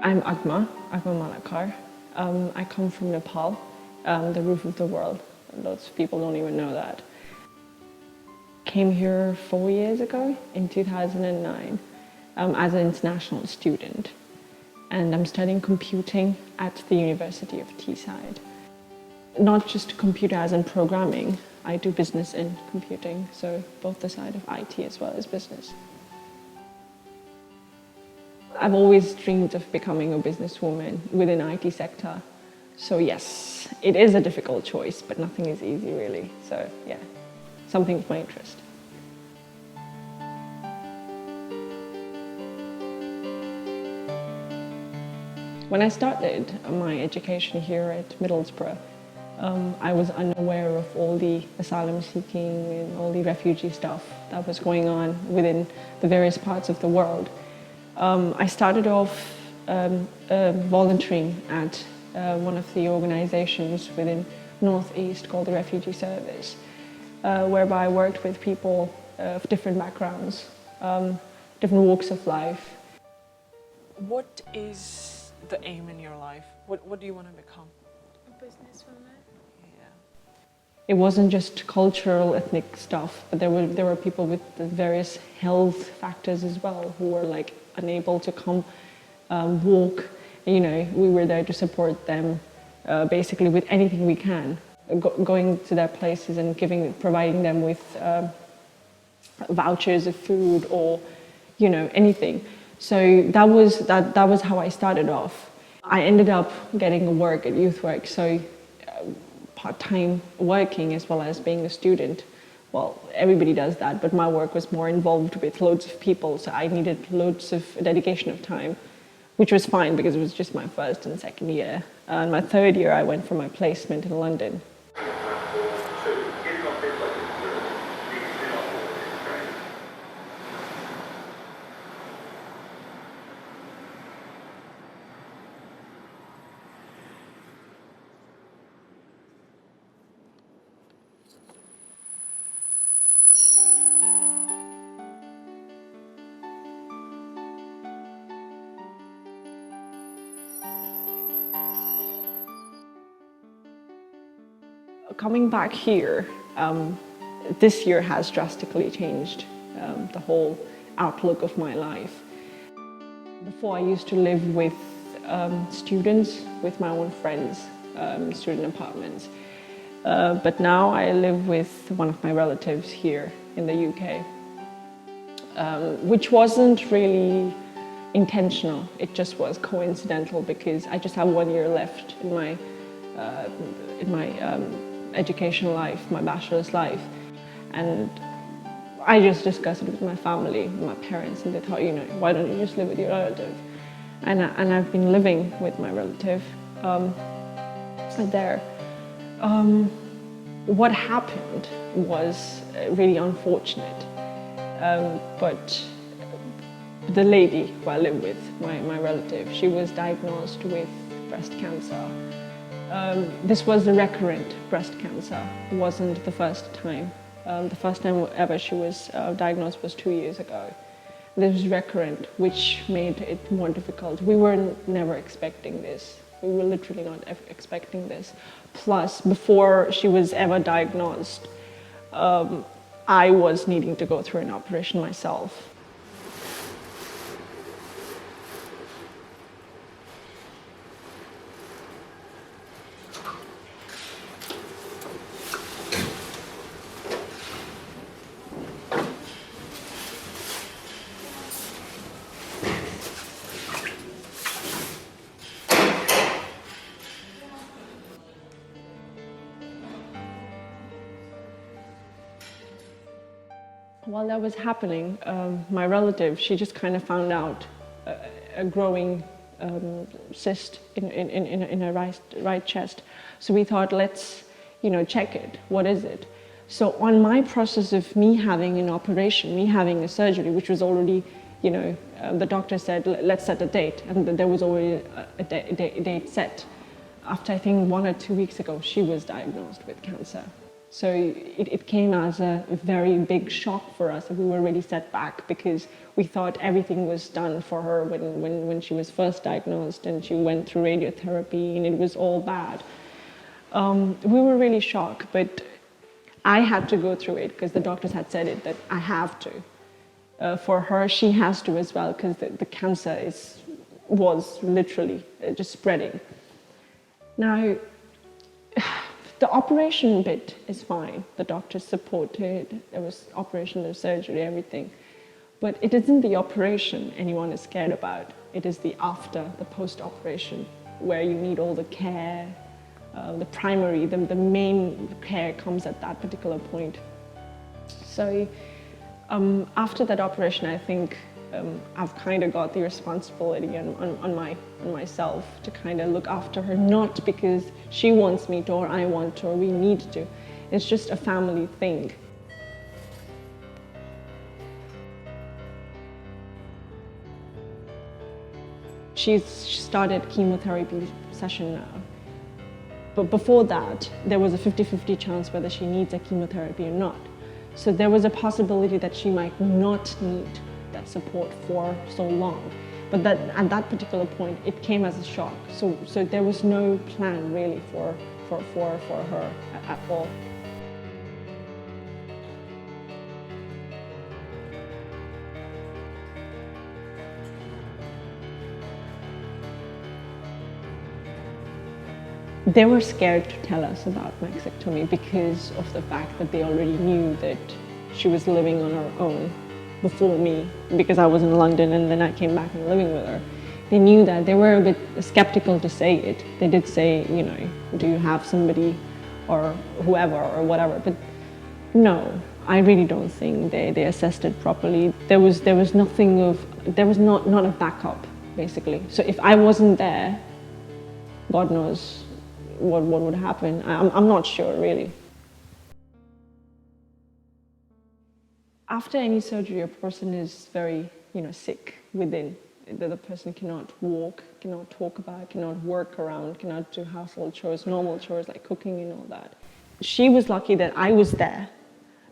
I'm Agma Malakar. I come from Nepal, the roof of the world. Lots of people don't even know that. Came here 4 years ago, in 2009, as an international student. And I'm studying computing at the University of Teesside. Not just computer as in programming, I do business in computing, so both the side of IT as well as business. I've always dreamed of becoming a businesswoman within the IT sector. So yes, it is a difficult choice, but nothing is easy really. So yeah, something of my interest. When I started my education here at Middlesbrough, I was unaware of all the asylum seeking and all the refugee stuff that was going on within the various parts of the world. I started off volunteering at one of the organizations within Northeast called the Refugee Service, whereby I worked with people of different backgrounds, different walks of life. What is the aim in your life? What do you want to become? A businesswoman. Yeah. It wasn't just cultural, ethnic stuff, but there were people with the various health factors as well who were like unable to come walk. You know, we were there to support them basically with anything we can, going to their places and providing them with vouchers of food or, you know, anything. So that was how I started off. I ended up getting work at Youth Work, so part-time working as well as being a student. Well, everybody does that, but my work was more involved with loads of people, so I needed loads of dedication of time, which was fine because it was just my first and second year. And my third year, I went for my placement in London. Coming back here, this year has drastically changed the whole outlook of my life. Before I used to live with students, with my own friends, student apartments. But now I live with one of my relatives here in the UK, which wasn't really intentional. It just was coincidental because I just have 1 year left in my educational life, my bachelor's life, and I just discussed it with my family, my parents, and they thought, you know, why don't you just live with your relative? And I've been living with my relative there. What happened was really unfortunate, but the lady who I live with, my relative, she was diagnosed with breast cancer. This was a recurrent breast cancer. It wasn't the first time. The first time ever she was diagnosed was 2 years ago. This was recurrent, which made it more difficult. We were never expecting this. We were literally not expecting this. Plus, before she was ever diagnosed, I was needing to go through an operation myself. While that was happening, my relative, she just kind of found out a growing cyst in her right chest. So we thought, let's, you know, check it. What is it? So on my process of me having an operation, me having a surgery, which was already, you know, the doctor said, let's set a date. And there was already a date set. After, I think, 1 or 2 weeks ago, she was diagnosed with cancer. So it came as a very big shock for us. We were really set back because we thought everything was done for her when she was first diagnosed and she went through radiotherapy and it was all bad. We were really shocked, but I had to go through it because the doctors had said it, that I have to. For her, she has to as well because the cancer was literally just spreading. Now, the operation bit is fine. The doctors supported. There was operation, there was surgery, everything. But it isn't the operation anyone is scared about. It is the after, the post-operation, where you need all the care. The primary, the main care comes at that particular point. So after that operation, I think I've kind of got the responsibility on myself to kind of look after her, not because she wants me to or I want to or we need to. It's just a family thing. She started chemotherapy session now. But before that, there was a 50-50 chance whether she needs a chemotherapy or not. So there was a possibility that she might not need that support for so long. But that at that particular point, it came as a shock. So there was no plan really for her at all. They were scared to tell us about mastectomy because of the fact that they already knew that she was living on her own before me, because I was in London and then I came back and living with her. They knew that. They were a bit skeptical to say it. They did say, you know, do you have somebody or whoever or whatever, but no, I really don't think they assessed it properly. There was nothing of, there was not a backup, basically. So if I wasn't there, God knows what would happen. I'm not sure, really. After any surgery, a person is very, sick within. The person cannot walk, cannot talk about, cannot work around, cannot do household chores, normal chores like cooking and all that. She was lucky that I was there,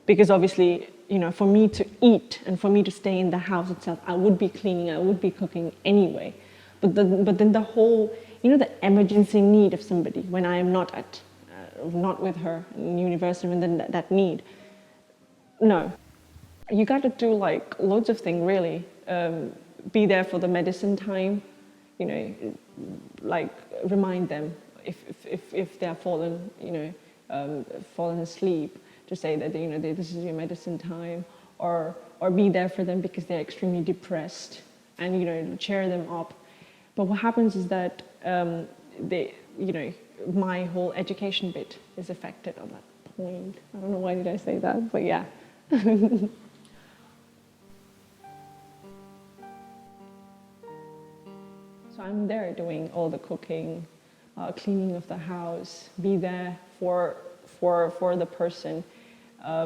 because obviously, for me to eat and for me to stay in the house itself, I would be cleaning, I would be cooking anyway. But then the whole, the emergency need of somebody when I am not with her in university, and then that need. No, you got to do like loads of things really. Be there for the medicine time, like remind them if they're fallen asleep, to say that this is your medicine time, or be there for them because they're extremely depressed, and cheer them up. But what happens is that my whole education bit is affected on that point. I don't know why did I say that, but yeah. So I'm there doing all the cooking, cleaning of the house, be there for the person,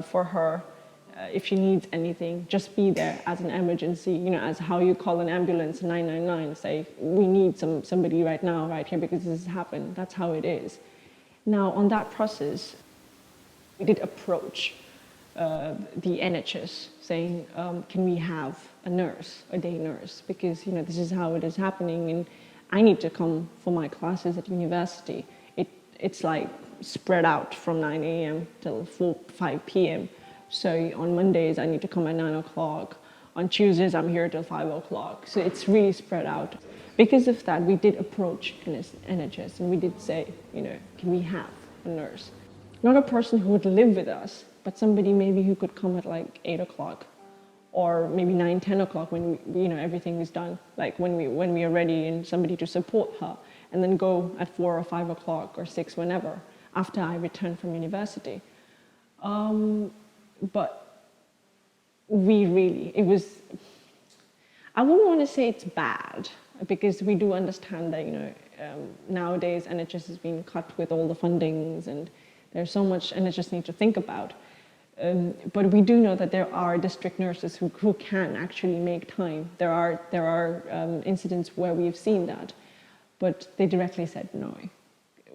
for her. If she needs anything, just be there as an emergency, as how you call an ambulance, 999, say, we need somebody right now, right here, because this has happened. That's how it is. Now, on that process, we did approach the NHS, saying, can we have a nurse, a day nurse? Because, this is how it is happening, and I need to come for my classes at university. It's like spread out from 9 a.m. till 5 p.m. So on Mondays, I need to come at 9 o'clock. On Tuesdays, I'm here till 5 o'clock. So it's really spread out. Because of that, we did approach NHS, and we did say, can we have a nurse? Not a person who would live with us, but somebody maybe who could come at like 8 o'clock, or maybe 9, 10 o'clock when everything is done, like when we are ready, and somebody to support her, and then go at 4 or 5 o'clock or 6, whenever, after I return from university. But it was, I wouldn't want to say it's bad, because we do understand that, nowadays NHS is being cut with all the fundings, and there's so much NHS need to think about. But we do know that there are district nurses who can actually make time. There are incidents where we've seen that, but they directly said no.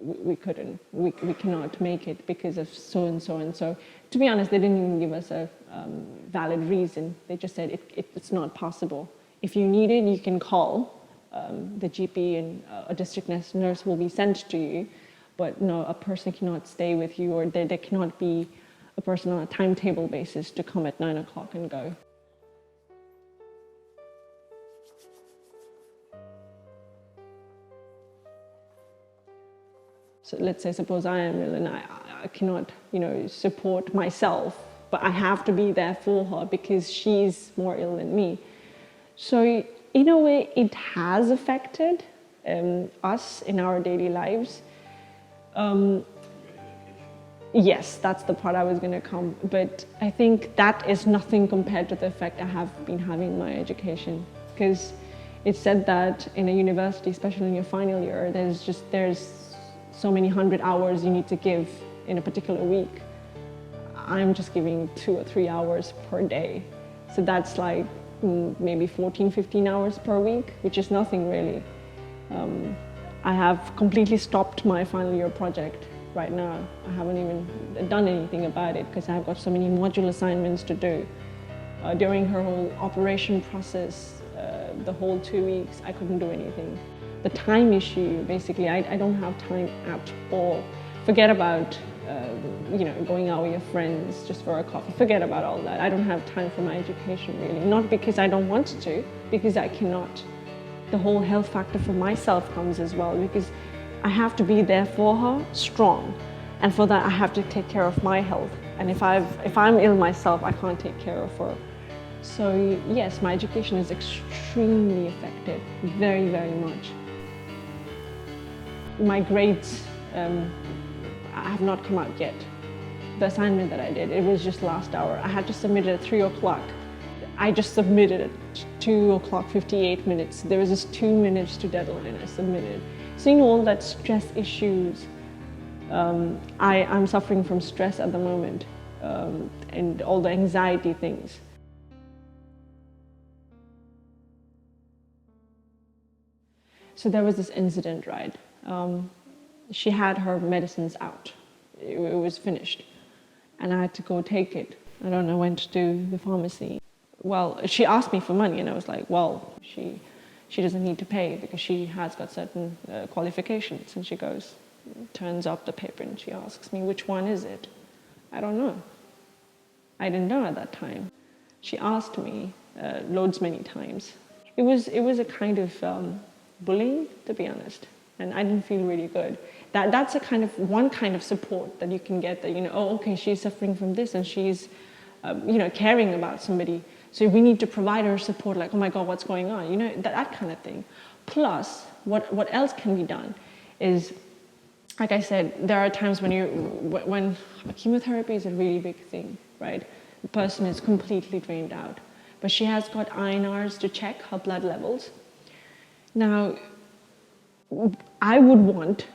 we couldn't, we cannot make it because of so and so and so. To be honest, they didn't even give us a valid reason. They just said it's not possible. If you need it, you can call the GP, and a district nurse will be sent to you. But no, a person cannot stay with you, or there cannot be a person on a timetable basis to come at 9 o'clock and go. So let's say, suppose I am ill and I cannot, support myself, but I have to be there for her because she's more ill than me. So in a way, it has affected us in our daily lives. Yes, that's the part I was going to come. But I think that is nothing compared to the effect I have been having in my education. Because it's said that in a university, especially in your final year, there's so many 100 hours you need to give in a particular week. I'm just giving 2 or 3 hours per day. So that's like maybe 14, 15 hours per week, which is nothing really. I have completely stopped my final year project right now. I haven't even done anything about it because I've got so many module assignments to do. During her whole operation process, the whole 2 weeks, I couldn't do anything. The time issue, basically, I don't have time at all. Forget about, going out with your friends just for a coffee. Forget about all that. I don't have time for my education, really. Not because I don't want to, because I cannot. The whole health factor for myself comes as well, because I have to be there for her, strong. And for that, I have to take care of my health. And if I'm ill myself, I can't take care of her. So yes, my education is extremely affected, very, very much. My grades have not come out yet. The assignment that I did, it was just last hour. I had to submit it at 3 o'clock. I just submitted it at 2 o'clock, 58 minutes. There was just 2 minutes to deadline. I submitted. Seeing all that stress issues, I'm suffering from stress at the moment, and all the anxiety things. So there was this incident, right? She had her medicines out. It was finished. And I had to go take it. I don't know when to do the pharmacy. Well, she asked me for money, and I was like, well, she doesn't need to pay because she has got certain qualifications. And she goes, turns up the paper, and she asks me, which one is it? I don't know. I didn't know at that time. She asked me loads many times. It was a kind of bullying, to be honest, and I didn't feel really good. That's one kind of support that you can get, that oh, okay, she's suffering from this, and she's caring about somebody, so we need to provide her support, like, oh my God, what's going on, that kind of thing. Plus, what else can be done is, like I said, there are times when chemotherapy is a really big thing, right? The person is completely drained out, but she has got INRs to check her blood levels. Now, I would want,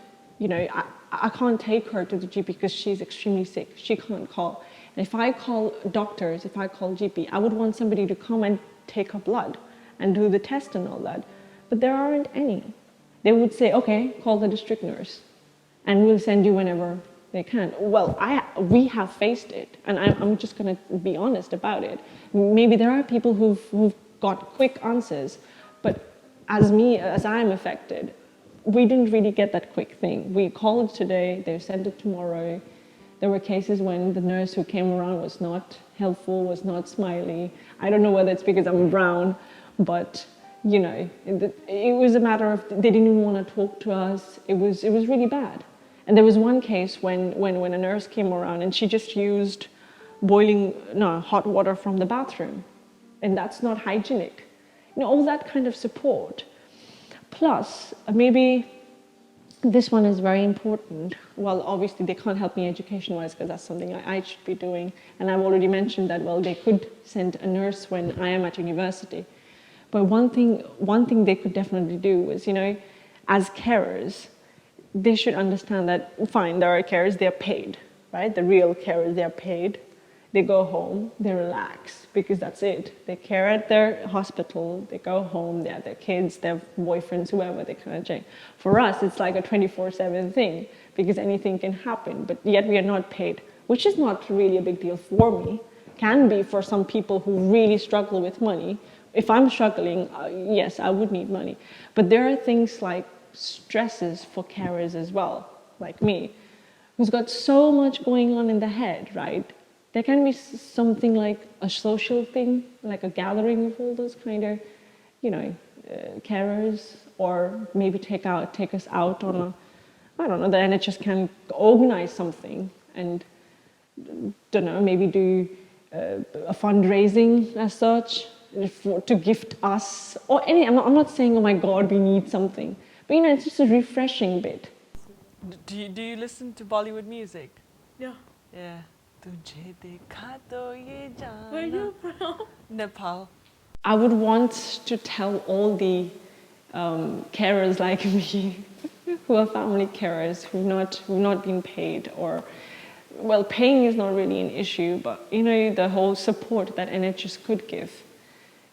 I can't take her to the GP because she's extremely sick. She can't call. And if I call doctors, if I call GP, I would want somebody to come and take her blood and do the test and all that. But there aren't any. They would say, okay, call the district nurse and we'll send you whenever they can. Well, we have faced it, and I'm just going to be honest about it. Maybe there are people who've got quick answers, but as I'm affected, we didn't really get that quick thing. We called today, they sent it tomorrow. There were cases when the nurse who came around was not helpful, was not smiley. I don't know whether it's because I'm brown, but it was a matter of, they didn't even want to talk to us. It was really bad. And there was one case when a nurse came around and she just used hot water from the bathroom, and that's not hygienic. All that kind of support. Plus, maybe this one is very important. Well, obviously they can't help me education-wise because that's something I should be doing. And I've already mentioned that, well, they could send a nurse when I am at university. But one thing they could definitely do is, as carers, they should understand that, fine, there are carers, they're paid, right? The real carers, they're paid. They go home, they relax, because that's it. They care at their hospital, they go home, they have their kids, their boyfriends, whoever, they kind of change. For us, it's like a 24/7 thing, because anything can happen, but yet we are not paid, which is not really a big deal for me. Can be for some people who really struggle with money. If I'm struggling, yes, I would need money. But there are things like stresses for carers as well, like me, who's got so much going on in the head, right? There can be something like a social thing, like a gathering of all those kind of, carers, or maybe take us out on a, I don't know, the NHS can organize something and, don't know, maybe do a fundraising as such to gift us, or any, I'm not saying, oh my God, we need something, but it's just a refreshing bit. Do you listen to Bollywood music? Yeah. Yeah. Tujhe dekha to ye jana. Where are you from? Nepal. I would want to tell all the carers like me, who are family carers, who've not been paid, or, well, paying is not really an issue, but the whole support that NHS could give.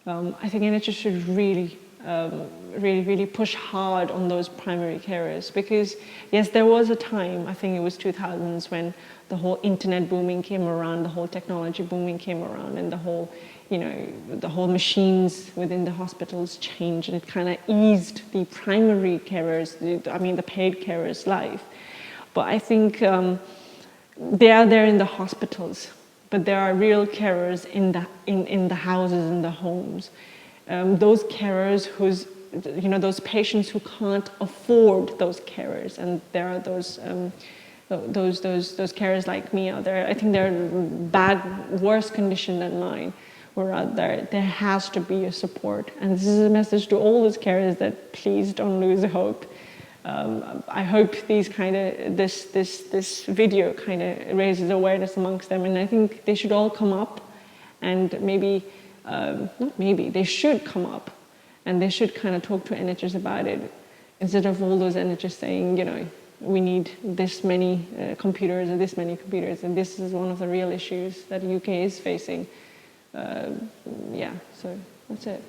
I think NHS should really push hard on those primary carers, because yes, there was a time, I think it was 2000s, when the whole internet booming came around, the whole technology booming came around, and the whole machines within the hospitals changed, and it kind of eased the primary carers, the paid carers' life. But I think they are there in the hospitals, but there are real carers in the houses, in the homes. Those carers those patients who can't afford those carers, and there are those carers like me out there. I think they're in worse condition than mine. We're out there. There has to be a support, and this is a message to all those carers that please don't lose hope. I hope this video kind of raises awareness amongst them, and I think they should all come up, and they should come up, and they should kind of talk to NHS about it, instead of all those NHS saying, we need this many computers or this many computers, and this is one of the real issues that the UK is facing. So that's it.